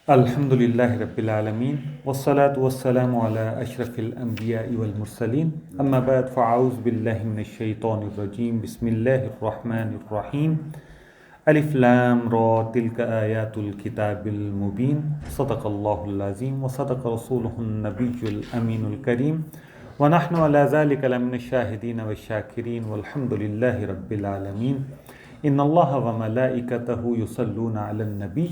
الحمد لله رب العالمين والصلاة والسلام على أشرف الأنبياء والمرسلين أما بعد فأعوذ بالله من الشيطان الرجيم بسم الله الرحمن الرحيم ألف لام را تلك آيات الكتاب المبين صدق الله العظيم وصدق رسوله النبي الأمين الكريم ونحن على ذلك لمن الشاهدين والشاكرين والحمد لله رب العالمين إن الله وملائكته يصلون على النبي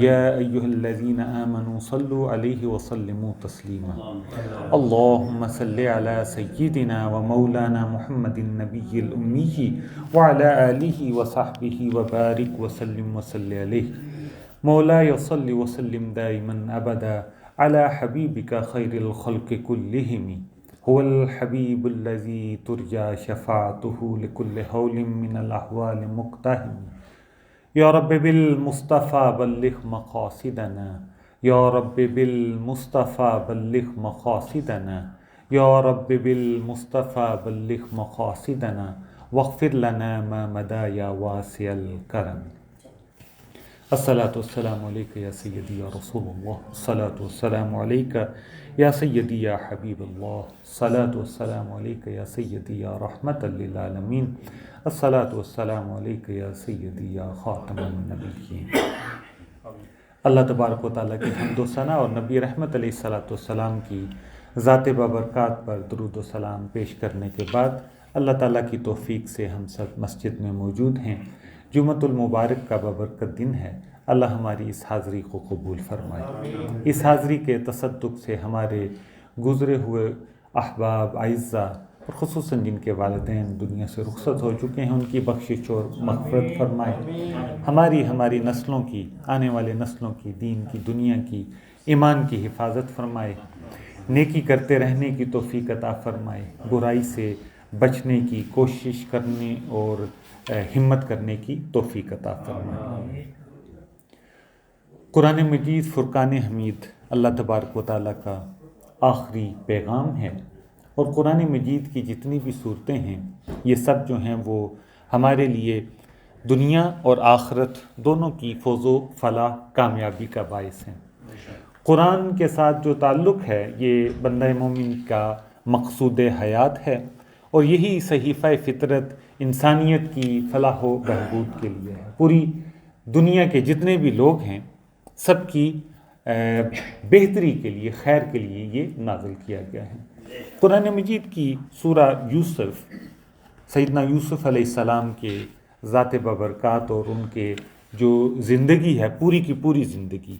يا أيها الذين آمنوا صلوا عليه وسلموا تسليما اللهم صل على سيدنا ومولانا محمد النبي الأمي وعلى آله وصحبه وبارك وسلم وصل عليه مولاي صل وسلم دائما أبدا على حبيبك خير الخلق كلهم هو الحبيب الذي ترجى شفاعته لكل هول من الأحوال مقتحم يا رب بالمصطفى بلغ مقاصدنا يا رب بالمصطفى بلغ مقاصدنا يا رب بالمصطفى بلغ مقاصدنا واغفر لنا ما مدى يا واسع الكرم الصلاة والسلام عليك يا سيدي يا رسول الله الصلاة والسلام عليك يا سيدي يا حبيب الله الصلاة والسلام عليك يا سيدي يا رحمة للعالمين الصلاة والسلام عليك يا سيدي يا خاتم النبيين اللہ تبارک و تعالیٰ کی حمد و ثنا اور نبی رحمت علیہ الصلاۃ والسلام کی ذات بابرکات پر درود و سلام پیش کرنے کے بعد اللہ تعالیٰ کی توفیق سے ہم سب مسجد میں موجود ہیں۔ جمعۃ المبارک کا بابرکت دن ہے۔ اللہ ہماری اس حاضری کو قبول فرمائے۔ اس حاضری کے تصدق سے ہمارے گزرے ہوئے احباب اعزاء اور خصوصاً جن کے والدین دنیا سے رخصت ہو چکے ہیں ان کی بخشش اور مغفرت فرمائے۔ ہماری نسلوں کی، آنے والے نسلوں کی، دین کی، دنیا کی، ایمان کی حفاظت فرمائے۔ نیکی کرتے رہنے کی توفیق عطا فرمائے۔ برائی سے بچنے کی کوشش کرنے اور ہمت کرنے کی توفیق عطا فرمائے۔ قرآن مجید فرقان حمید اللہ تبارک و تعالیٰ کا آخری پیغام ہے، اور قرآن مجید کی جتنی بھی صورتیں ہیں یہ سب جو ہیں وہ ہمارے لیے دنیا اور آخرت دونوں کی فوز و فلاح کامیابی کا باعث ہیں۔ قرآن کے ساتھ جو تعلق ہے یہ بندہ مومن کا مقصود حیات ہے، اور یہی صحیفہ فطرت انسانیت کی فلاح و بہبود کے لیے ہے۔ پوری دنیا کے جتنے بھی لوگ ہیں سب کی بہتری کے لیے، خیر کے لیے یہ نازل کیا گیا ہے۔ قرآن مجید کی سورہ یوسف، سیدنا یوسف علیہ السلام کے ذات بابرکات اور ان کے جو زندگی ہے، پوری کی پوری زندگی،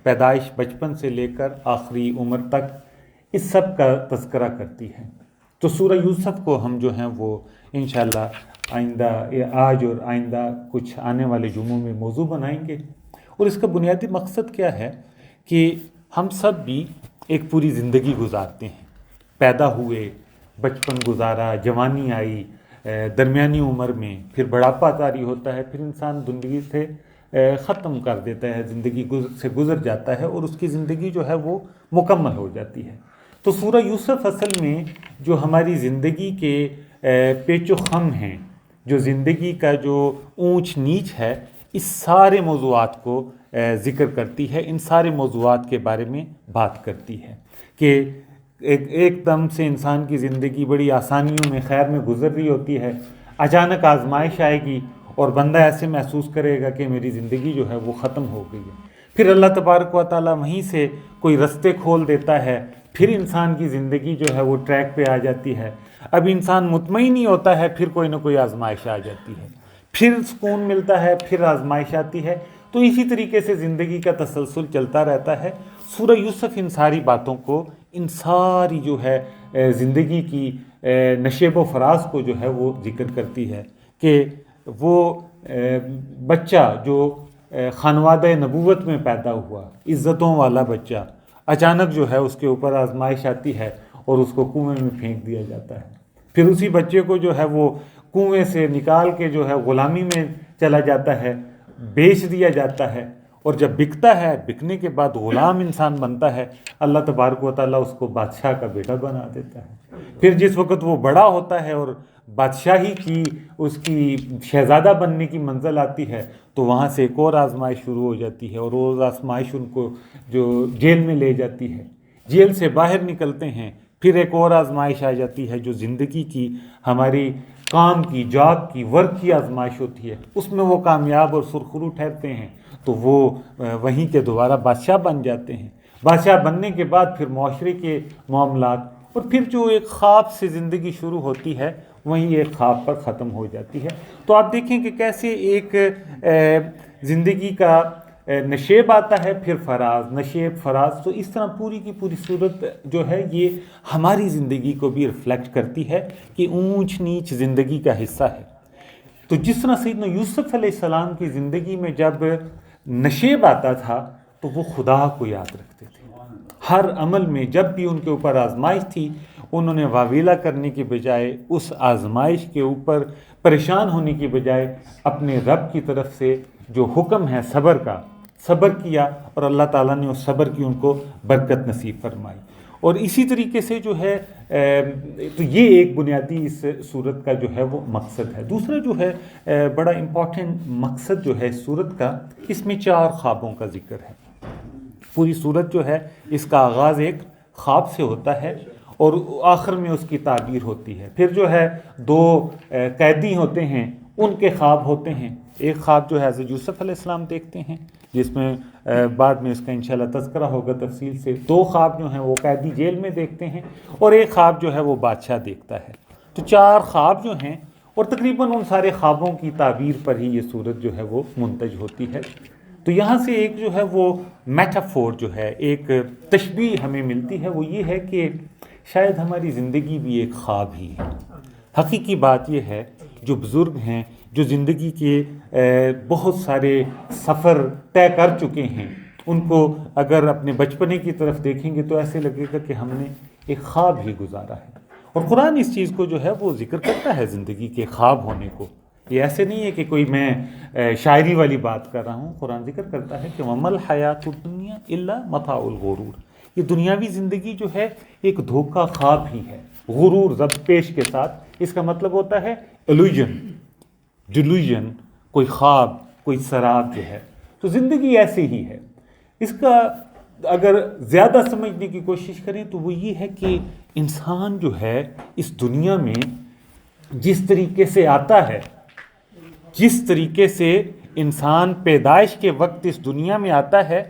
پیدائش بچپن سے لے کر آخری عمر تک، اس سب کا تذکرہ کرتی ہے۔ تو سورہ یوسف کو ہم جو ہیں وہ انشاءاللہ آئندہ آج اور آئندہ کچھ آنے والے جمعوں میں موضوع بنائیں گے۔ اور اس کا بنیادی مقصد کیا ہے کہ ہم سب بھی ایک پوری زندگی گزارتے ہیں۔ پیدا ہوئے، بچپن گزارا، جوانی آئی، درمیانی عمر میں پھر بڑھاپا طاری ہوتا ہے، پھر انسان زندگی سے ختم کر دیتا ہے، زندگی سے گزر جاتا ہے، اور اس کی زندگی جو ہے وہ مکمل ہو جاتی ہے۔ تو سورہ یوسف اصل میں جو ہماری زندگی کے پیچ و خم ہیں، جو زندگی کا جو اونچ نیچ ہے، اس سارے موضوعات کو ذکر کرتی ہے، ان سارے موضوعات کے بارے میں بات کرتی ہے کہ ایک دم سے انسان کی زندگی بڑی آسانیوں میں، خیر میں گزر رہی ہوتی ہے، اچانک آزمائش آئے گی اور بندہ ایسے محسوس کرے گا کہ میری زندگی جو ہے وہ ختم ہو گئی ہے۔ پھر اللہ تبارک و تعالیٰ وہیں سے کوئی رستے کھول دیتا ہے، پھر انسان کی زندگی جو ہے وہ ٹریک پہ آ جاتی ہے۔ اب انسان مطمئن ہی ہوتا ہے، پھر کوئی نہ کوئی آزمائش آ جاتی ہے، پھر سکون ملتا ہے، پھر آزمائش آتی ہے۔ تو اسی طریقے سے زندگی کا تسلسل چلتا رہتا ہے۔ سورہ یوسف ان ساری باتوں کو، ان ساری جو ہے زندگی کی نشیب و فراز کو جو ہے وہ ذکر کرتی ہے کہ وہ بچہ جو خانوادہ نبوت میں پیدا ہوا، عزتوں والا بچہ، اچانک جو ہے اس کے اوپر آزمائش آتی ہے اور اس کو کنویں میں پھینک دیا جاتا ہے۔ پھر اسی بچے کو جو ہے وہ کنویں سے نکال کے جو ہے غلامی میں چلا جاتا ہے، بیچ دیا جاتا ہے، اور جب بکتا ہے، بکنے کے بعد غلام انسان بنتا ہے، اللہ تبارک و تعالیٰ اس کو بادشاہ کا بیٹا بنا دیتا ہے۔ پھر جس وقت وہ بڑا ہوتا ہے اور بادشاہی کی اس کی شہزادہ بننے کی منزل آتی ہے تو وہاں سے ایک اور آزمائش شروع ہو جاتی ہے، اور وہ آزمائش ان کو جو جیل میں لے جاتی ہے، جیل سے باہر نکلتے ہیں، پھر ایک اور آزمائش آ جاتی ہے جو زندگی کی، ہماری کام کی، جاب کی، ورک کی آزمائش ہوتی ہے، اس میں وہ کامیاب اور سرخرو ٹھہرتے ہیں تو وہ وہیں کے دوبارہ بادشاہ بن جاتے ہیں۔ بادشاہ بننے کے بعد پھر معاشرے کے معاملات، اور پھر جو ایک خواب سے زندگی شروع ہوتی ہے وہیں ایک خواب پر ختم ہو جاتی ہے۔ تو آپ دیکھیں کہ کیسے ایک زندگی کا نشیب آتا ہے، پھر فراز، نشیب، فراز، تو اس طرح پوری کی پوری صورت جو ہے یہ ہماری زندگی کو بھی ریفلیکٹ کرتی ہے کہ اونچ نیچ زندگی کا حصہ ہے۔ تو جس طرح سیدنا یوسف علیہ السلام کی زندگی میں جب نشیب آتا تھا تو وہ خدا کو یاد رکھتے تھے، ہر عمل میں جب بھی ان کے اوپر آزمائش تھی انہوں نے واویلا کرنے کے بجائے، اس آزمائش کے اوپر پریشان ہونے کی بجائے اپنے رب کی طرف سے جو حکم ہے صبر کا، صبر کیا، اور اللہ تعالیٰ نے اس صبر کی ان کو برکت نصیب فرمائی۔ اور اسی طریقے سے جو ہے تو یہ ایک بنیادی اس صورت کا جو ہے وہ مقصد ہے۔ دوسرا جو ہے بڑا امپورٹنٹ مقصد جو ہے اس صورت کا، اس میں 4 خوابوں کا ذکر ہے۔ پوری صورت جو ہے اس کا آغاز ایک خواب سے ہوتا ہے اور آخر میں اس کی تعبیر ہوتی ہے۔ پھر جو ہے 2 قیدی ہوتے ہیں، ان کے خواب ہوتے ہیں۔ ایک خواب جو ہے حضرت یوسف علیہ السلام دیکھتے ہیں جس میں بعد میں اس کا انشاءاللہ تذکرہ ہوگا تفصیل سے۔ 2 خواب جو ہیں وہ قیدی جیل میں دیکھتے ہیں، اور ایک خواب جو ہے وہ بادشاہ دیکھتا ہے۔ تو 4 خواب جو ہیں، اور تقریباً ان سارے خوابوں کی تعبیر پر ہی یہ صورت جو ہے وہ منتج ہوتی ہے۔ تو یہاں سے ایک جو ہے وہ میٹافور جو ہے، ایک تشبیہ ہمیں ملتی ہے، وہ یہ ہے کہ شاید ہماری زندگی بھی ایک خواب ہی ہے۔ حقیقی بات یہ ہے، جو بزرگ ہیں، جو زندگی کے بہت سارے سفر طے کر چکے ہیں، ان کو اگر اپنے بچپنے کی طرف دیکھیں گے تو ایسے لگے گا کہ ہم نے ایک خواب ہی گزارا ہے۔ اور قرآن اس چیز کو جو ہے وہ ذکر کرتا ہے زندگی کے خواب ہونے کو۔ یہ ایسے نہیں ہے کہ کوئی میں شاعری والی بات کر رہا ہوں، قرآن ذکر کرتا ہے کہ وَمَا الْحَيَاةُ الدُّنْيَا إِلَّا مَتَاعُ الْغُرُورِ، یہ دنیاوی زندگی جو ہے ایک دھوکہ خواب ہی ہے، غرور ضبط پیش کے ساتھ۔ اس کا مطلب ہوتا ہے ڈیلوژن، کوئی خواب، کوئی سراب جو ہے۔ تو زندگی ایسے ہی ہے۔ اس کا اگر زیادہ سمجھنے کی کوشش کریں تو وہ یہ ہے کہ انسان جو ہے اس دنیا میں جس طریقے سے آتا ہے، جس طریقے سے انسان پیدائش کے وقت اس دنیا میں آتا ہے،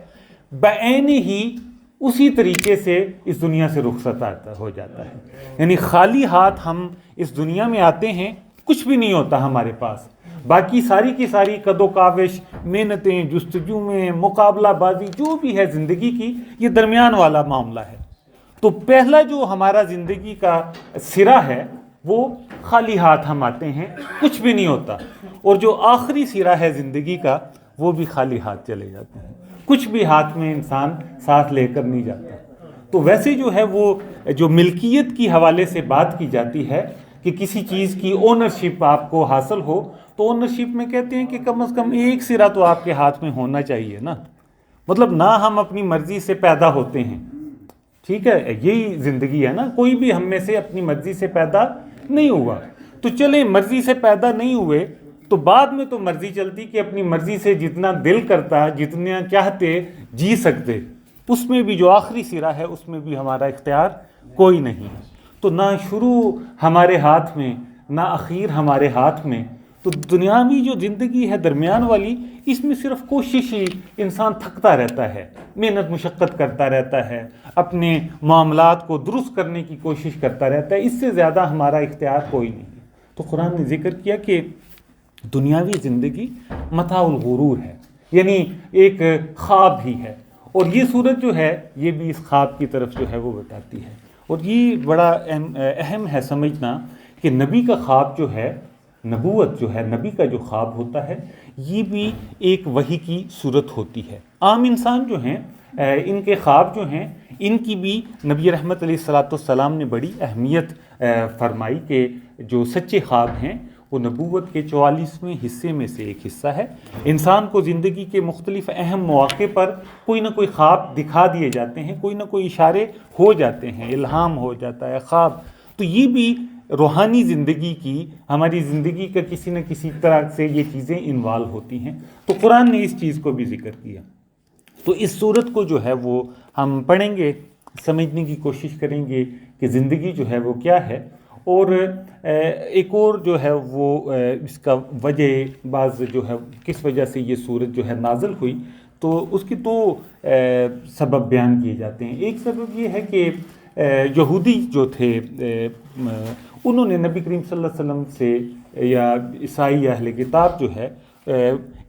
بعین ہی اسی طریقے سے اس دنیا سے رخصت ہو جاتا ہے۔ یعنی خالی ہاتھ ہم اس دنیا میں آتے ہیں، کچھ بھی نہیں ہوتا ہمارے پاس، باقی ساری کی ساری قد و کاوش، محنتیں، جستجو میں مقابلہ بازی جو بھی ہے زندگی کی، یہ درمیان والا معاملہ ہے۔ تو پہلا جو ہمارا زندگی کا سرا ہے وہ خالی ہاتھ ہم آتے ہیں، کچھ بھی نہیں ہوتا، اور جو آخری سرا ہے زندگی کا وہ بھی خالی ہاتھ چلے جاتے ہیں، کچھ بھی ہاتھ میں انسان ساتھ لے کر نہیں جاتا۔ تو ویسے جو ہے وہ جو ملکیت کی حوالے سے بات کی جاتی ہے کہ کسی چیز کی اونرشپ آپ کو حاصل ہو، تو اونرشپ میں کہتے ہیں کہ کم از کم ایک سرا تو آپ کے ہاتھ میں ہونا چاہیے نا، مطلب نہ ہم اپنی مرضی سے پیدا ہوتے ہیں، ٹھیک ہے، یہی زندگی ہے نا، کوئی بھی ہم میں سے اپنی مرضی سے پیدا نہیں ہوا۔ تو چلیں مرضی سے پیدا نہیں ہوئے تو بعد میں تو مرضی چلتی کہ اپنی مرضی سے جتنا دل کرتا، جتنا چاہتے جی سکتے، اس میں بھی جو آخری سرا ہے اس میں بھی ہمارا اختیار کوئی نہیں ہے۔ تو نہ شروع ہمارے ہاتھ میں، نہ اخیر ہمارے ہاتھ میں۔ تو دنیاوی جو زندگی ہے درمیان والی، اس میں صرف کوشش ہی، انسان تھکتا رہتا ہے، محنت مشقت کرتا رہتا ہے، اپنے معاملات کو درست کرنے کی کوشش کرتا رہتا ہے، اس سے زیادہ ہمارا اختیار کوئی نہیں۔ تو قرآن نے ذکر کیا کہ دنیاوی زندگی متاع الغرور ہے، یعنی ایک خواب ہی ہے، اور یہ صورت جو ہے یہ بھی اس خواب کی طرف جو ہے وہ بتاتی ہے۔ اور یہ بڑا اہم ہے سمجھنا کہ نبی کا خواب جو ہے، نبوت جو ہے، نبی کا جو خواب ہوتا ہے، یہ بھی ایک وحی کی صورت ہوتی ہے۔ عام انسان جو ہیں ان کے خواب جو ہیں، ان کی بھی نبی رحمت علیہ الصلوۃ والسلام نے بڑی اہمیت فرمائی کہ جو سچے خواب ہیں وہ نبوت کے 44ویں حصے میں سے ایک حصہ ہے۔ انسان کو زندگی کے مختلف اہم مواقع پر کوئی نہ کوئی خواب دکھا دیے جاتے ہیں، کوئی نہ کوئی اشارے ہو جاتے ہیں، الہام ہو جاتا ہے خواب۔ تو یہ بھی روحانی زندگی کی، ہماری زندگی کا کسی نہ کسی طرح سے یہ چیزیں انوالو ہوتی ہیں، تو قرآن نے اس چیز کو بھی ذکر کیا۔ تو اس صورت کو جو ہے وہ ہم پڑھیں گے، سمجھنے کی کوشش کریں گے کہ زندگی جو ہے وہ کیا ہے، اور ایک اور جو ہے وہ اس کا وجہ بعض جو ہے کس وجہ سے یہ صورت جو ہے نازل ہوئی، تو اس کی دو سبب بیان کیے جاتے ہیں۔ ایک سبب یہ ہے کہ یہودی جو تھے انہوں نے نبی کریم صلی اللہ علیہ وسلم سے یا عیسائی یا اہل کتاب جو ہے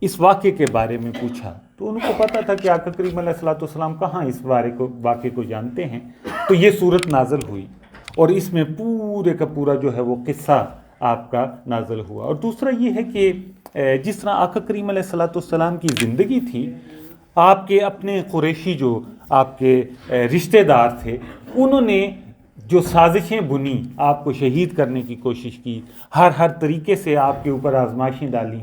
اس واقعے کے بارے میں پوچھا، تو ان کو پتہ تھا کہ آقا کریم علیہ الصلوۃ والسلام کہاں اس واقعے کو جانتے ہیں، تو یہ صورت نازل ہوئی اور اس میں پورے کا پورا جو ہے وہ قصہ آپ کا نازل ہوا۔ اور دوسرا یہ ہے کہ جس طرح آقا کریم علیہ الصلوۃ والسلام کی زندگی تھی، آپ کے اپنے قریشی جو آپ کے رشتہ دار تھے، انہوں نے جو سازشیں بنی، آپ کو شہید کرنے کی کوشش کی، ہر طریقے سے آپ کے اوپر آزمائشیں ڈالیں،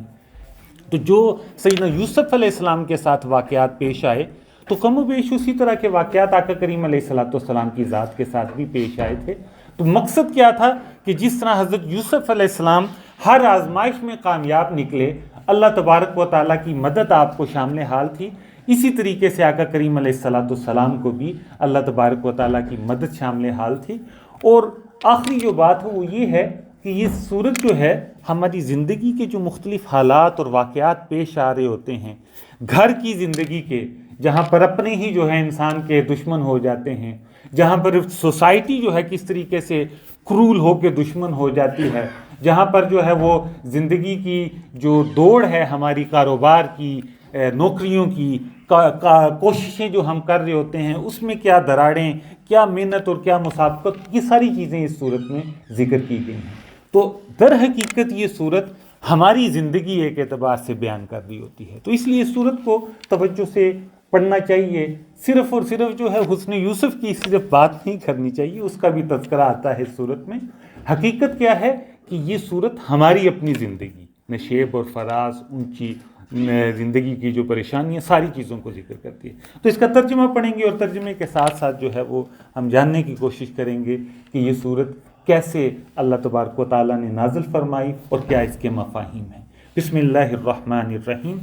تو جو سیدنا یوسف علیہ السلام کے ساتھ واقعات پیش آئے، تو کم و بیش اسی طرح کے واقعات آقا کریم علیہ الصلوۃ والسلام کی ذات کے ساتھ بھی پیش آئے تھے۔ تو مقصد کیا تھا کہ جس طرح حضرت یوسف علیہ السلام ہر آزمائش میں کامیاب نکلے، اللہ تبارک و تعالیٰ کی مدد آپ کو شامل حال تھی، اسی طریقے سے آقا کریم علیہ الصلوۃ والسلام کو بھی اللہ تبارک و تعالیٰ کی مدد شامل حال تھی۔ اور آخری جو بات ہے وہ یہ ہے کہ یہ صورت جو ہے ہماری زندگی کے جو مختلف حالات اور واقعات پیش آ رہے ہوتے ہیں، گھر کی زندگی کے، جہاں پر اپنے ہی جو ہے انسان کے دشمن ہو جاتے ہیں، جہاں پر سوسائٹی جو ہے کس طریقے سے کرول ہو کے دشمن ہو جاتی ہے، جہاں پر جو ہے وہ زندگی کی جو دوڑ ہے ہماری کاروبار کی، نوکریوں کی کوششیں جو ہم کر رہے ہوتے ہیں، اس میں کیا دراڑیں، کیا محنت اور کیا مسابقت، یہ ساری چیزیں اس صورت میں ذکر کی گئی ہیں۔ تو در حقیقت یہ صورت ہماری زندگی ایک اعتبار سے بیان کر رہی ہوتی ہے، تو اس لیے اس صورت کو توجہ سے پڑھنا چاہیے۔ صرف اور صرف جو ہے حسن یوسف کی صرف بات نہیں کرنی چاہیے، اس کا بھی تذکرہ آتا ہے اس صورت میں۔ حقیقت کیا ہے کہ یہ صورت ہماری اپنی زندگی، نشیب اور فراز، اونچی زندگی کی جو پریشانیاں، ساری چیزوں کو ذکر کرتی ہے۔ تو اس کا ترجمہ پڑھیں گے اور ترجمے کے ساتھ ساتھ جو ہے وہ ہم جاننے کی کوشش کریں گے کہ یہ صورت کیسے اللہ تبارک و تعالیٰ نے نازل فرمائی اور کیا اس کے مفاہیم ہیں۔ بسم اللہ الرحمن الرحیم،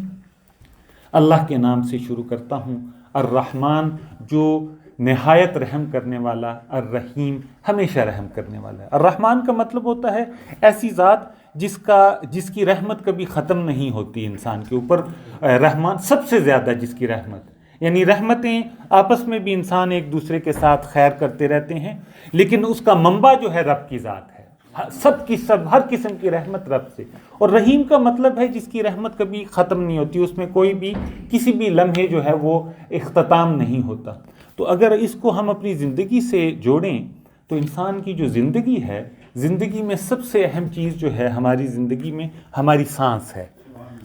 اللہ کے نام سے شروع کرتا ہوں۔ الرحمن جو نہایت رحم کرنے والا، الرحیم ہمیشہ رحم کرنے والا ہے۔ الرحمن کا مطلب ہوتا ہے ایسی ذات جس کی رحمت کبھی ختم نہیں ہوتی انسان کے اوپر۔ رحمان سب سے زیادہ جس کی رحمت، یعنی رحمتیں آپس میں بھی انسان ایک دوسرے کے ساتھ خیر کرتے رہتے ہیں، لیکن اس کا منبع جو ہے رب کی ذات ہے، ہر قسم کی رحمت رب سے۔ اور رحیم کا مطلب ہے جس کی رحمت کبھی ختم نہیں ہوتی، اس میں کوئی بھی کسی بھی لمحے جو ہے وہ اختتام نہیں ہوتا۔ تو اگر اس کو ہم اپنی زندگی سے جوڑیں تو انسان کی جو زندگی ہے، زندگی میں سب سے اہم چیز جو ہے ہماری زندگی میں ہماری سانس ہے۔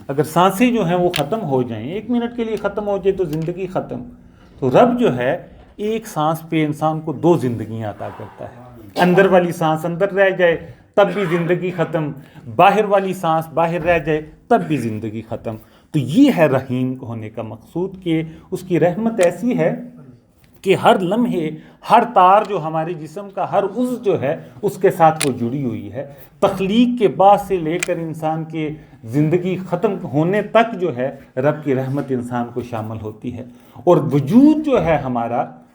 اگر سانسیں جو ہیں وہ ختم ہو جائیں، 1 منٹ کے لیے ختم ہو جائے تو زندگی ختم۔ تو رب جو ہے ایک سانس پہ انسان کو 2 زندگیاں عطا کرتا ہے۔ اندر والی سانس اندر رہ جائے تب بھی زندگی ختم، باہر والی سانس باہر رہ جائے تب بھی زندگی ختم۔ تو یہ ہے رحیم ہونے کا مقصود، کہ اس کی رحمت ایسی ہے کہ ہر لمحے، ہر تار جو ہمارے جسم کا، ہر عضو جو ہے اس کے ساتھ وہ جڑی ہوئی ہے۔ تخلیق کے بعد سے لے کر انسان کے زندگی ختم ہونے تک جو ہے رب کی رحمت انسان کو شامل ہوتی ہے۔ اور وجود جو ہے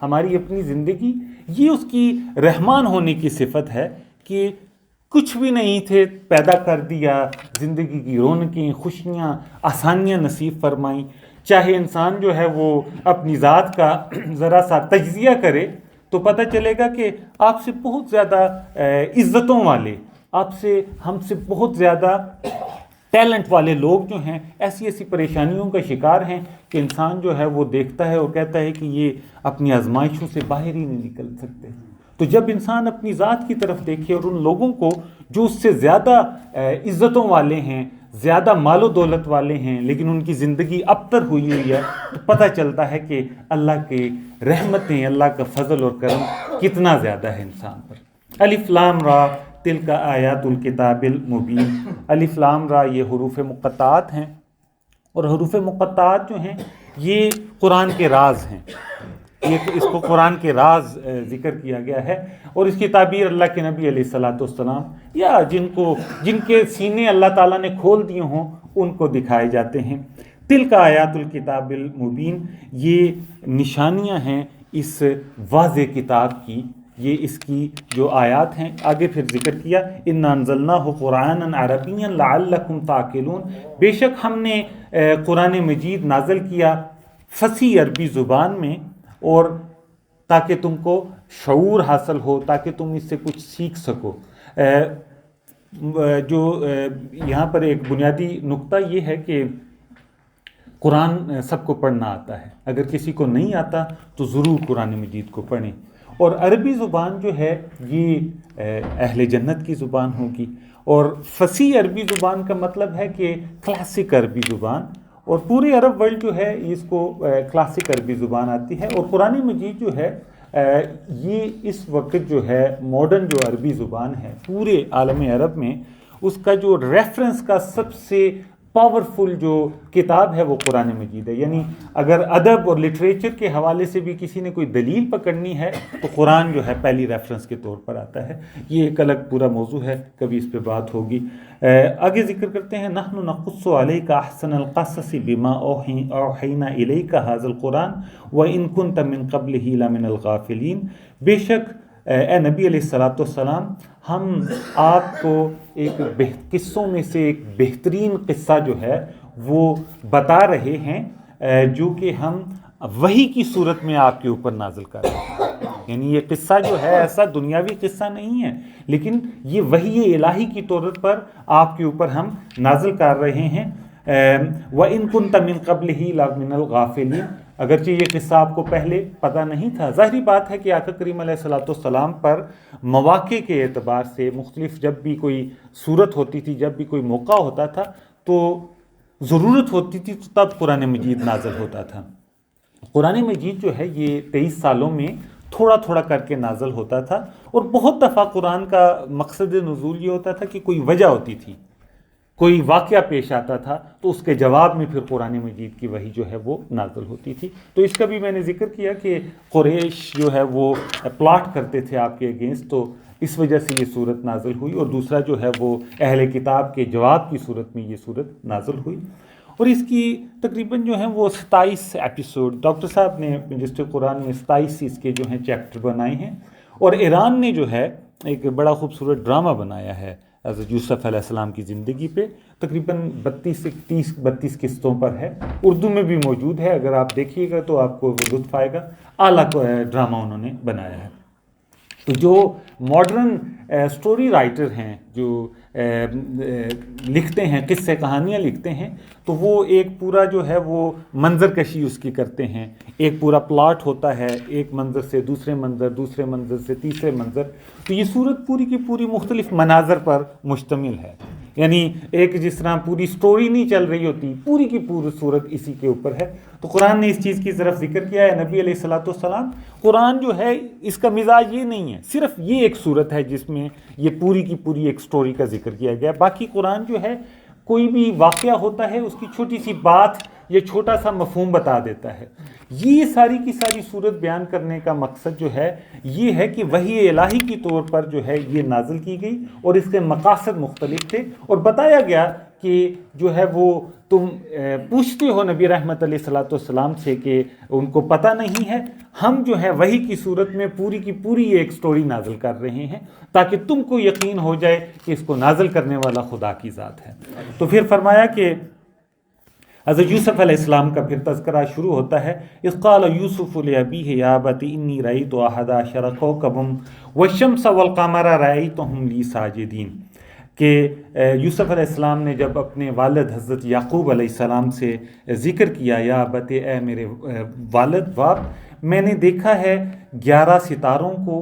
ہماری اپنی زندگی، یہ اس کی رحمان ہونے کی صفت ہے کہ کچھ بھی نہیں تھے، پیدا کر دیا، زندگی کی رونقیں، خوشیاں، آسانیاں نصیب فرمائیں۔ چاہے انسان جو ہے وہ اپنی ذات کا ذرا سا تجزیہ کرے تو پتہ چلے گا کہ آپ سے بہت زیادہ عزتوں والے، ہم سے بہت زیادہ ٹیلنٹ والے لوگ جو ہیں ایسی پریشانیوں کا شکار ہیں کہ انسان جو ہے وہ دیکھتا ہے اور کہتا ہے کہ یہ اپنی آزمائشوں سے باہر ہی نہیں نکل سکتے۔ تو جب انسان اپنی ذات کی طرف دیکھے اور ان لوگوں کو جو اس سے زیادہ عزتوں والے ہیں، زیادہ مال و دولت والے ہیں، لیکن ان کی زندگی ابتر ہوئی ہے، تو پتہ چلتا ہے کہ اللہ کے رحمتیں، اللہ کا فضل اور کرم کتنا زیادہ ہے انسان پر۔ الف لام را تلک آیات الکتاب المبین۔ الف لام را یہ حروف مقطعات ہیں، اور حروف مقطعات جو ہیں یہ قرآن کے راز ہیں۔ اس کو قرآن کے راز ذکر کیا گیا ہے، اور اس کی تعبیر اللہ کے نبی علیہ الصلاۃ والسلام یا جن کے سینے اللہ تعالیٰ نے کھول دیے ہوں ان کو دکھائے جاتے ہیں۔ تلک آیات الکتاب المبین، یہ نشانیاں ہیں اس واضح کتاب کی، یہ اس کی جو آیات ہیں۔ آگے پھر ذکر کیا انا انزلناہ قرآنا عربیا لعلکم تعقلون، بے شک ہم نے قرآن مجید نازل کیا فصیح عربی زبان میں، اور تاکہ تم کو شعور حاصل ہو، تاکہ تم اس سے کچھ سیکھ سکو۔ جو یہاں پر ایک بنیادی نقطہ یہ ہے کہ قرآن سب کو پڑھنا آتا ہے، اگر کسی کو نہیں آتا تو ضرور قرآن مجید کو پڑھیں، اور عربی زبان جو ہے یہ اہل جنت کی زبان ہوگی، اور فصیح عربی زبان کا مطلب ہے کہ کلاسک عربی زبان، اور پورے عرب ورلڈ جو ہے اس کو کلاسک عربی زبان آتی ہے، اور قرآن مجید جو ہے یہ اس وقت جو ہے ماڈرن جو عربی زبان ہے پورے عالم عرب میں، اس کا جو ریفرنس کا سب سے پاورفل جو کتاب ہے وہ قرآن مجید ہے۔ یعنی اگر ادب اور لٹریچر کے حوالے سے بھی کسی نے کوئی دلیل پکڑنی ہے تو قرآن جو ہے پہلی ریفرنس کے طور پر آتا ہے۔ یہ ایک الگ پورا موضوع ہے، کبھی اس پہ بات ہوگی۔ آگے ذکر کرتے ہیں نحن نقص علیک احسن القصص بما اوحینا الیک ھذا القرآن وان کنت من قبلہ لمن الغافلین، بے شک اے نبی علیہ الصلاۃ والسلام، ہم آپ کو ایک قصوں میں سے ایک بہترین قصہ جو ہے وہ بتا رہے ہیں، جو کہ ہم وحی کی صورت میں آپ کے اوپر نازل کر رہے ہیں۔ یعنی یہ قصہ جو ہے ایسا دنیاوی قصہ نہیں ہے، لیکن یہ وحی الہی کی طور پر آپ کے اوپر ہم نازل کر رہے ہیں۔ وَإِن كُنْتَ مِن قَبْلِهِ لَمِنَ الْغَافِلِينَ، اگرچہ یہ قصہ آپ کو پہلے پتہ نہیں تھا۔ ظاہری بات ہے کہ آقا کریم علیہ الصلاۃ والسلام پر مواقع کے اعتبار سے مختلف، جب بھی کوئی صورت ہوتی تھی، جب بھی کوئی موقع ہوتا تھا تو ضرورت ہوتی تھی تو تب قرآن مجید نازل ہوتا تھا۔ قرآن مجید جو ہے یہ 23 سالوں میں تھوڑا تھوڑا کر کے نازل ہوتا تھا، اور بہت دفعہ قرآن کا مقصد نزول یہ ہوتا تھا کہ کوئی وجہ ہوتی تھی، کوئی واقعہ پیش آتا تھا تو اس کے جواب میں پھر قرآن مجید کی وحی جو ہے وہ نازل ہوتی تھی۔ تو اس کا بھی میں نے ذکر کیا کہ قریش جو ہے وہ پلاٹ کرتے تھے آپ کے اگینسٹ، تو اس وجہ سے یہ صورت نازل ہوئی، اور دوسرا جو ہے وہ اہل کتاب کے جواب کی صورت میں یہ صورت نازل ہوئی۔ اور اس کی تقریباً جو ہیں وہ 27 ایپیسوڈ ڈاکٹر صاحب نے رجسٹر قرآن میں 27 اس کے جو ہیں چیپٹر بنائے ہیں، اور ایران نے جو ہے ایک بڑا خوبصورت ڈرامہ بنایا ہے حضرت یوسف علیہ السلام کی زندگی پہ، تقریباً 32 قسطوں پر ہے، اردو میں بھی موجود ہے، اگر آپ دیکھیے گا تو آپ کو وہ لطف آئے گا۔ اعلیٰ ڈرامہ انہوں نے بنایا ہے۔ تو جو ماڈرن سٹوری رائٹر ہیں، جو لکھتے ہیں، قصے کہانیاں لکھتے ہیں، تو وہ ایک پورا جو ہے وہ منظر کشی اس کی کرتے ہیں، ایک پورا پلاٹ ہوتا ہے، ایک منظر سے دوسرے منظر، دوسرے منظر سے تیسرے منظر، تو یہ صورت پوری کی پوری مختلف مناظر پر مشتمل ہے۔ یعنی ایک جس طرح پوری سٹوری نہیں چل رہی ہوتی، پوری کی پوری صورت اسی کے اوپر ہے۔ تو قرآن نے اس چیز کی طرف ذکر کیا ہے۔ نبی علیہ الصلاۃ والسلام، قرآن جو ہے اس کا مزاج یہ نہیں ہے صرف یہ ایک صورت ہے جس میں یہ پوری کی پوری ایک سٹوری کا ذکر کیا گیا، باقی قرآن جو ہے کوئی بھی واقعہ ہوتا ہے اس کی چھوٹی سی بات یا چھوٹا سا مفہوم بتا دیتا ہے۔ یہ ساری کی ساری صورت بیان کرنے کا مقصد جو ہے یہ ہے کہ وحی الہی کی طور پر جو ہے یہ نازل کی گئی، اور اس کے مقاصد مختلف تھے، اور بتایا گیا کہ جو ہے وہ تم پوچھتے ہو نبی رحمت علیہ الصلاۃ والسلام سے کہ ان کو پتہ نہیں ہے، ہم جو ہے وحی کی صورت میں پوری کی پوری ایک سٹوری نازل کر رہے ہیں تاکہ تم کو یقین ہو جائے کہ اس کو نازل کرنے والا خدا کی ذات ہے۔ تو پھر فرمایا کہ حضرت یوسف علیہ السلام کا پھر تذکرہ شروع ہوتا ہے۔ اذ قال یوسف لأبیہ یا ابت انی رأیت احد عشر کوکبا والشمس والقمر رأیتہم لی ساجدین، کہ یوسف علیہ السلام نے جب اپنے والد حضرت یعقوب علیہ السلام سے ذکر کیا، یا ابت، اے میرے والد باپ، میں نے دیکھا ہے 11 ستاروں کو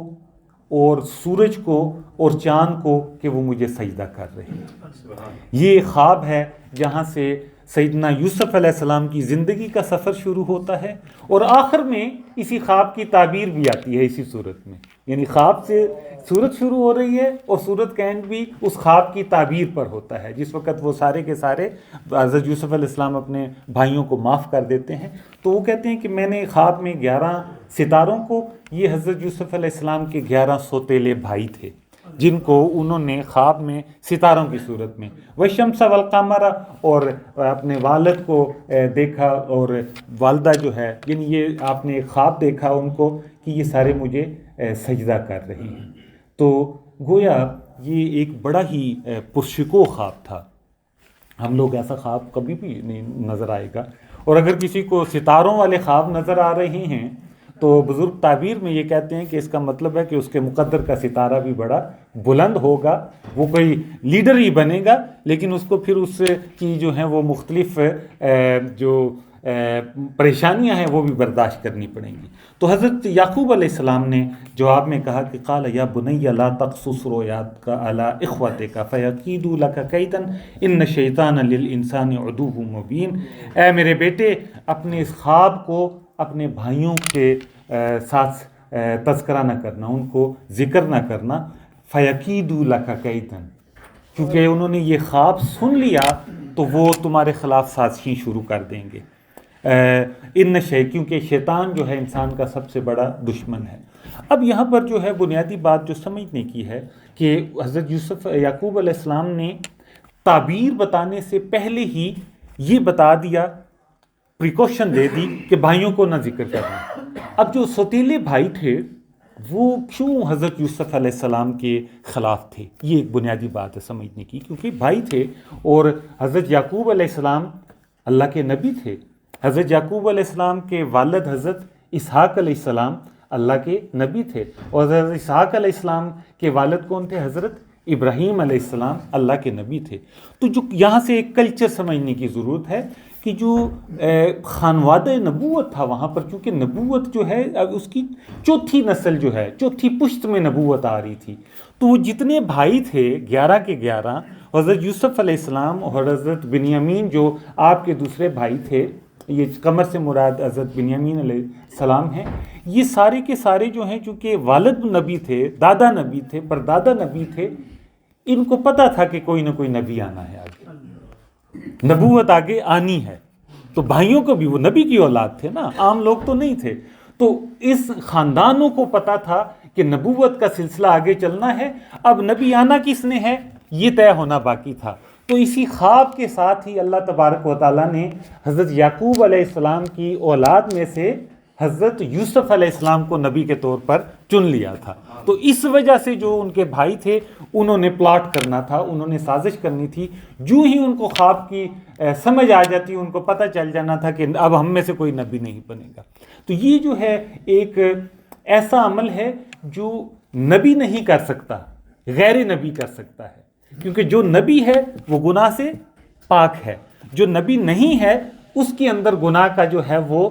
اور سورج کو اور چاند کو کہ وہ مجھے سجدہ کر رہے ہیں۔ یہ خواب ہے جہاں سے سیدنا یوسف علیہ السلام کی زندگی کا سفر شروع ہوتا ہے، اور آخر میں اسی خواب کی تعبیر بھی آتی ہے اسی صورت میں. یعنی خواب سے صورت شروع ہو رہی ہے اور صورت کا اینڈ بھی اس خواب کی تعبیر پر ہوتا ہے. جس وقت وہ سارے کے سارے حضرت یوسف علیہ السلام اپنے بھائیوں کو معاف کر دیتے ہیں، تو وہ کہتے ہیں کہ میں نے خواب میں 11 ستاروں کو، یہ حضرت یوسف علیہ السلام کے 11 سوتیلے بھائی تھے جن کو انہوں نے خواب میں ستاروں کی صورت میں والشمس والقمر، اور اپنے والد کو دیکھا اور والدہ جو ہے، یعنی یہ آپ نے ایک خواب دیکھا ان کو کہ یہ سارے مجھے سجدہ کر رہے ہیں. تو گویا یہ ایک بڑا ہی پرشکوہ خواب تھا. ہم لوگ ایسا خواب کبھی بھی نہیں نظر آئے گا، اور اگر کسی کو ستاروں والے خواب نظر آ رہے ہیں تو بزرگ تعبیر میں یہ کہتے ہیں کہ اس کا مطلب ہے کہ اس کے مقدر کا ستارہ بھی بڑا بلند ہوگا، وہ کوئی لیڈر ہی بنے گا، لیکن اس کو پھر اس کی جو ہیں وہ مختلف جو پریشانیاں ہیں وہ بھی برداشت کرنی پڑیں گی. تو حضرت یعقوب علیہ السلام نے جواب میں کہا کہ قال یا بنی لا تقصص رؤیاک علی اخوتک فیکیدوا لک کیدا ان الشیطان للانسان عدو مبین. اے میرے بیٹے، اپنے اس خواب کو اپنے بھائیوں کے ساتھ تذکرہ نہ کرنا، ان کو ذکر نہ کرنا. فیکیدوا لک کیدا، کیونکہ انہوں نے یہ خواب سن لیا تو وہ تمہارے خلاف سازشیں شروع کر دیں گے. کیونکہ شیطان جو ہے انسان کا سب سے بڑا دشمن ہے. اب یہاں پر جو ہے بنیادی بات جو سمجھنے کی ہے کہ حضرت یعقوب علیہ السلام نے تعبیر بتانے سے پہلے ہی یہ بتا دیا، پریکاشن دے دی کہ بھائیوں کو نہ ذکر کرنا. اب جو سوتیلے بھائی تھے وہ کیوں حضرت یوسف علیہ السلام کے خلاف تھے، یہ ایک بنیادی بات ہے سمجھنے کی. کیونکہ بھائی تھے اور حضرت یعقوب علیہ السلام اللہ کے نبی تھے. حضرت یعقوب علیہ السلام کے والد حضرت اسحاق علیہ السلام اللہ کے نبی تھے، اور حضرت اسحاق علیہ السلام کے والد کون تھے؟ حضرت ابراہیم علیہ السلام اللہ کے نبی تھے. تو جو یہاں سے ایک کلچر سمجھنے کی ضرورت ہے کہ جو خانوادہ نبوت تھا وہاں پر، چونکہ نبوت جو ہے اس کی چوتھی نسل جو ہے، چوتھی پشت میں نبوت آ رہی تھی. تو وہ جتنے بھائی تھے 11 کے 11، حضرت یوسف علیہ السلام اور حضرت بنیامین جو آپ کے دوسرے بھائی تھے، یہ قمر سے مراد حضرت بنیامین علیہ السلام ہیں، یہ سارے کے سارے جو ہیں چونکہ والد نبی تھے، دادا نبی تھے، پردادا نبی تھے، ان کو پتہ تھا کہ کوئی نہ کوئی نبی آنا ہے، آگے نبوت آگے آنی ہے. تو بھائیوں کو بھی، وہ نبی کی اولاد تھے نا، عام لوگ تو نہیں تھے. تو اس خاندانوں کو پتہ تھا کہ نبوت کا سلسلہ آگے چلنا ہے. اب نبی آنا کس نے ہے یہ طے ہونا باقی تھا. تو اسی خواب کے ساتھ ہی اللہ تبارک و تعالیٰ نے حضرت یعقوب علیہ السلام کی اولاد میں سے حضرت یوسف علیہ السلام کو نبی کے طور پر چن لیا تھا. تو اس وجہ سے جو ان کے بھائی تھے انہوں نے پلاٹ کرنا تھا، انہوں نے سازش کرنی تھی. جو ہی ان کو خواب کی سمجھ آ جاتی، ان کو پتہ چل جانا تھا کہ اب ہم میں سے کوئی نبی نہیں بنے گا. تو یہ جو ہے ایک ایسا عمل ہے جو نبی نہیں کر سکتا، غیر نبی کر سکتا ہے. کیونکہ جو نبی ہے وہ گناہ سے پاک ہے، جو نبی نہیں ہے اس کے اندر گناہ کا جو ہے وہ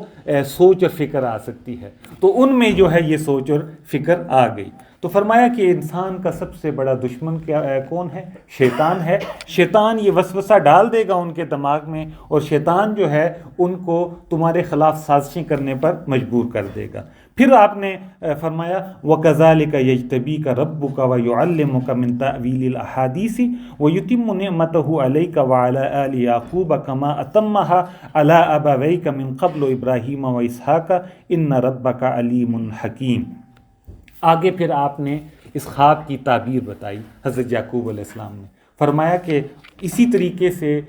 سوچ اور فکر آ سکتی ہے. تو ان میں جو ہے یہ سوچ اور فکر آ گئی. تو فرمایا کہ انسان کا سب سے بڑا دشمن کون ہے؟ شیطان ہے. شیطان یہ وسوسہ ڈال دے گا ان کے دماغ میں، اور شیطان جو ہے ان کو تمہارے خلاف سازشیں کرنے پر مجبور کر دے گا. پھر آپ نے فرمایا وَكَذَلِكَ يَجْتَبِيكَ رَبُّكَ وَيُعَلِّمُكَ مِن تَأْوِيلِ الْأَحَادِيثِ وَيُتِمُّ نِعْمَتَهُ عَلَيْكَ وَعَلَىٰ آلِ يَعْقُوبَ كَمَا أَتَمَّهَا عَلَىٰ أَبَوَيْكَ مِن قَبْلُ إِبْرَاهِيمَ وَإِسْحَاقَ إِنَّ رَبَّكَ عَلِيمٌ حَكِيمٌ. آگے پھر آپ نے اس خواب کی تعبیر بتائی حضرت یعقوب علیہ السلام نے. فرمایا کہ اسی طریقے سے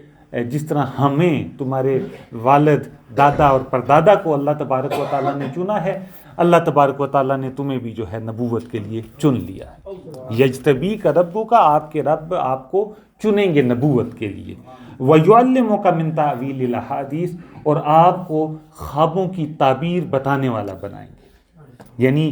جس طرح ہمیں تمہارے والد، دادا اور پردادا کو اللہ تبارک و تعالیٰ نے چنا ہے، اللہ تبارک و تعالیٰ نے تمہیں بھی جو ہے نبوت کے لیے چن لیا ہے. یجتبیک ربک، آپ کے رب آپ کو چنیں گے نبوت کے لیے. وَيُعَلِّمُكَ مِن تَأْوِيلِ الْأَحَادِيثِ، اور آپ کو خوابوں کی تعبیر بتانے والا بنائیں گے. یعنی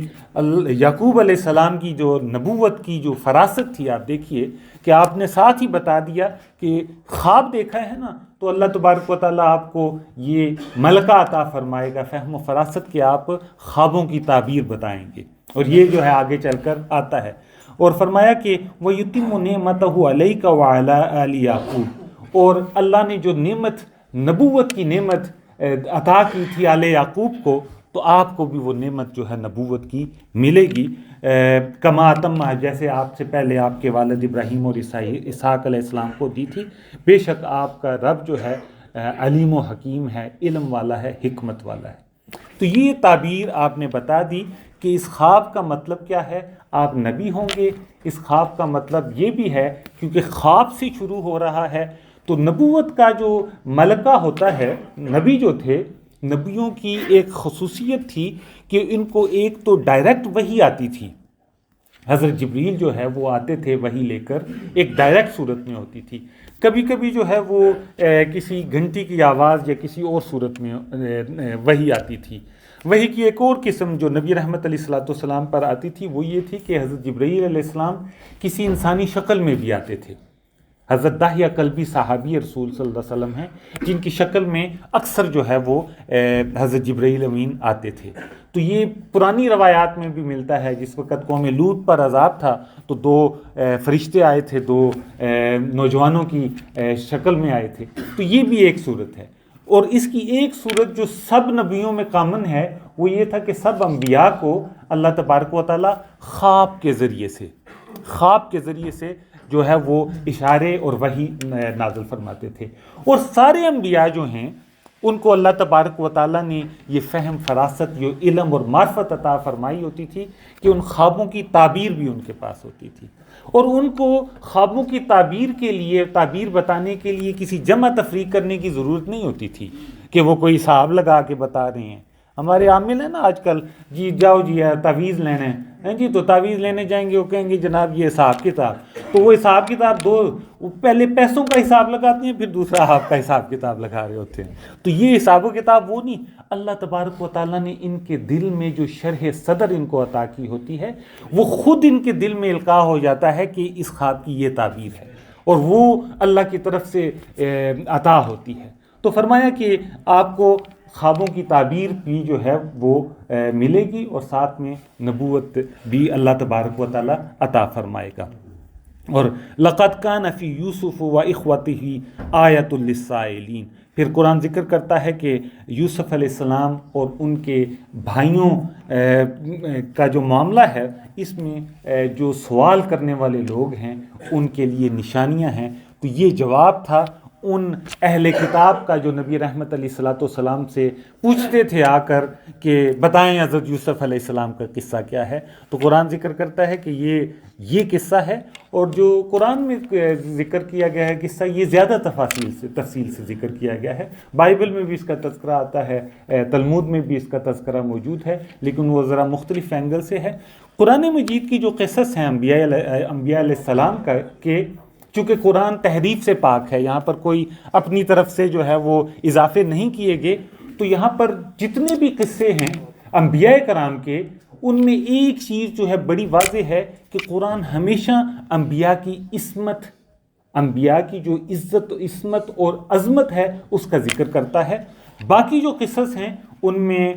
یعقوب علیہ السلام کی جو نبوت کی جو فراست تھی، آپ دیکھیے کہ آپ نے ساتھ ہی بتا دیا کہ خواب دیکھا ہے نا، تو اللہ تبارک و تعالیٰ آپ کو یہ ملکہ عطا فرمائے گا، فہم و فراست کے آپ خوابوں کی تعبیر بتائیں گے. اور یہ جو ہے آگے چل کر آتا ہے. اور فرمایا کہ وَيُتِمُّ نِعْمَتَهُ عَلَيْكَ وَعَلَىٰ آلِ يَعْقُوبَ، اور اللہ نے جو نعمت نبوت کی نعمت عطا کی تھی آل یعقوب کو، تو آپ کو بھی وہ نعمت جو ہے نبوت کی ملے گی، کما تمہ، جیسے آپ سے پہلے آپ کے والد ابراہیم اور اسحاق علیہ السلام کو دی تھی۔ بے شک آپ کا رب جو ہے علیم و حکیم ہے، علم والا ہے، حکمت والا ہے۔ تو یہ تعبیر آپ نے بتا دی کہ اس خواب کا مطلب کیا ہے، آپ نبی ہوں گے۔ اس خواب کا مطلب یہ بھی ہے کیونکہ خواب سے شروع ہو رہا ہے، تو نبوت کا جو ملکہ ہوتا ہے، نبی جو تھے، نبیوں کی ایک خصوصیت تھی کہ ان کو ایک تو ڈائریکٹ وحی آتی تھی، حضرت جبریل جو ہے وہ آتے تھے وحی لے کر، ایک ڈائریکٹ صورت میں ہوتی تھی۔ کبھی کبھی جو ہے وہ کسی گھنٹی کی آواز یا کسی اور صورت میں وحی آتی تھی۔ وحی کی ایک اور قسم جو نبی رحمت علیہ الصلوۃ والسلام پر آتی تھی وہ یہ تھی کہ حضرت جبرائیل علیہ السلام کسی انسانی شکل میں بھی آتے تھے۔ حضرت داہیہ کلبی صحابی رسول صلی اللہ علیہ وسلم ہیں جن کی شکل میں اکثر جو ہے وہ حضرت جبرائیل امین آتے تھے۔ تو یہ پرانی روایات میں بھی ملتا ہے، جس وقت قوم لوط پر عذاب تھا تو دو فرشتے آئے تھے، دو نوجوانوں کی شکل میں آئے تھے، تو یہ بھی ایک صورت ہے۔ اور اس کی ایک صورت جو سب نبیوں میں کامن ہے وہ یہ تھا کہ سب انبیاء کو اللہ تبارک و تعالیٰ خواب کے ذریعے سے جو ہے وہ اشارے اور وحی نازل فرماتے تھے، اور سارے انبیاء جو ہیں ان کو اللہ تبارک و تعالیٰ نے یہ فہم، فراست، یہ علم اور معرفت عطا فرمائی ہوتی تھی کہ ان خوابوں کی تعبیر بھی ان کے پاس ہوتی تھی، اور ان کو خوابوں کی تعبیر کے لیے، تعبیر بتانے کے لیے کسی جمع تفریق کرنے کی ضرورت نہیں ہوتی تھی کہ وہ کوئی حساب لگا کے بتا رہے ہیں۔ ہمارے عامل ہیں نا آج کل، جی جاؤ جی تعویذ لینے ہیں جی، تو تعویذ لینے جائیں گے، وہ کہیں گے جناب یہ حساب کتاب، تو وہ حساب کتاب پہلے پیسوں کا حساب لگاتے ہیں، پھر دوسرا آپ کا حساب کتاب لگا رہے ہوتے ہیں۔ تو یہ حساب و کتاب وہ نہیں، اللہ تبارک و تعالیٰ نے ان کے دل میں جو شرح صدر ان کو عطا کی ہوتی ہے، وہ خود ان کے دل میں القاء ہو جاتا ہے کہ اس خواب کی یہ تعبیر ہے، اور وہ اللہ کی طرف سے عطا ہوتی ہے۔ تو فرمایا کہ آپ کو خوابوں کی تعبیر بھی جو ہے وہ ملے گی، اور ساتھ میں نبوت بھی اللہ تبارک و تعالیٰ عطا فرمائے گا۔ اور لقد کان فی یوسف و اخوتہ آیۃ للسائلین، پھر قرآن ذکر کرتا ہے کہ یوسف علیہ السلام اور ان کے بھائیوں کا جو معاملہ ہے، اس میں جو سوال کرنے والے لوگ ہیں ان کے لیے نشانیاں ہیں۔ تو یہ جواب تھا ان اہل کتاب کا جو نبی رحمت علیہ الصلوۃ والسلام سے پوچھتے تھے آ کر کہ بتائیں حضرت یوسف علیہ السلام کا قصہ کیا ہے۔ تو قرآن ذکر کرتا ہے کہ یہ قصہ ہے، اور جو قرآن میں ذکر کیا گیا ہے قصہ، یہ زیادہ تفصیل سے ذکر کیا گیا ہے۔ بائبل میں بھی اس کا تذکرہ آتا ہے، تلمود میں بھی اس کا تذکرہ موجود ہے، لیکن وہ ذرا مختلف اینگل سے ہے۔ قرآن مجید کی جو قصص ہیں انبیاء علیہ السلام کے، چونکہ قرآن تحریف سے پاک ہے، یہاں پر کوئی اپنی طرف سے جو ہے وہ اضافے نہیں کیے گئے، تو یہاں پر جتنے بھی قصے ہیں انبیاء کرام کے، ان میں ایک چیز جو ہے بڑی واضح ہے کہ قرآن ہمیشہ انبیاء کی عصمت، انبیاء کی جو عزت، عصمت اور عظمت ہے اس کا ذکر کرتا ہے۔ باقی جو قصص ہیں ان میں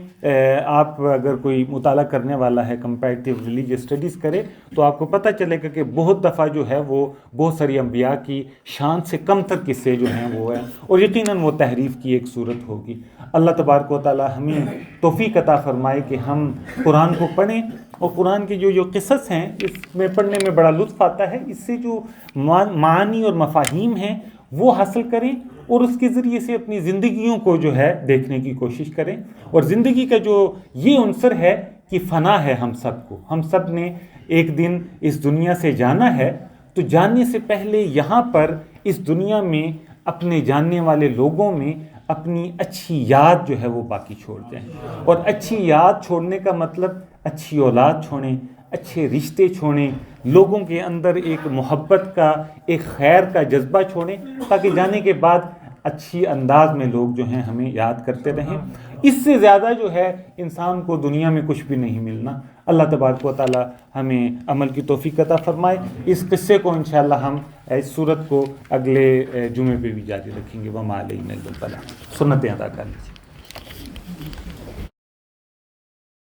آپ اگر کوئی مطالعہ کرنے والا ہے، کمپیریٹیو ریلیجیس اسٹڈیز کرے، تو آپ کو پتہ چلے گا کہ بہت دفعہ جو ہے وہ بہت ساری انبیاء کی شان سے کم تر قصے جو ہیں وہ ہیں، اور یقیناً وہ تحریف کی ایک صورت ہوگی۔ اللہ تبارک و تعالی ہمیں توفیق عطا فرمائے کہ ہم قرآن کو پڑھیں، اور قرآن کے جو قصص ہیں اس میں پڑھنے میں بڑا لطف آتا ہے، اس سے جو معانی اور مفاہیم ہیں وہ حاصل کریں، اور اس کے ذریعے سے اپنی زندگیوں کو جو ہے دیکھنے کی کوشش کریں۔ اور زندگی کا جو یہ عنصر ہے کہ فنا ہے ہم سب کو، ہم سب نے ایک دن اس دنیا سے جانا ہے، تو جانے سے پہلے یہاں پر اس دنیا میں اپنے جاننے والے لوگوں میں اپنی اچھی یاد جو ہے وہ باقی چھوڑ دیں، اور اچھی یاد چھوڑنے کا مطلب اچھی اولاد چھوڑیں، اچھے رشتے چھوڑیں، لوگوں کے اندر ایک محبت کا، ایک خیر کا جذبہ چھوڑیں، تاکہ جانے کے بعد اچھی انداز میں لوگ جو ہیں ہمیں یاد کرتے رہیں۔ اس سے زیادہ جو ہے انسان کو دنیا میں کچھ بھی نہیں ملنا۔ اللہ تبارک و تعالی ہمیں عمل کی توفیق عطا فرمائے۔ اس قصے کو انشاءاللہ ہم اس صورت کو اگلے جمعے پہ بھی جاری رکھیں گے۔ وما علینا الا البلاغ، سنتیں ادا کر لیجیے۔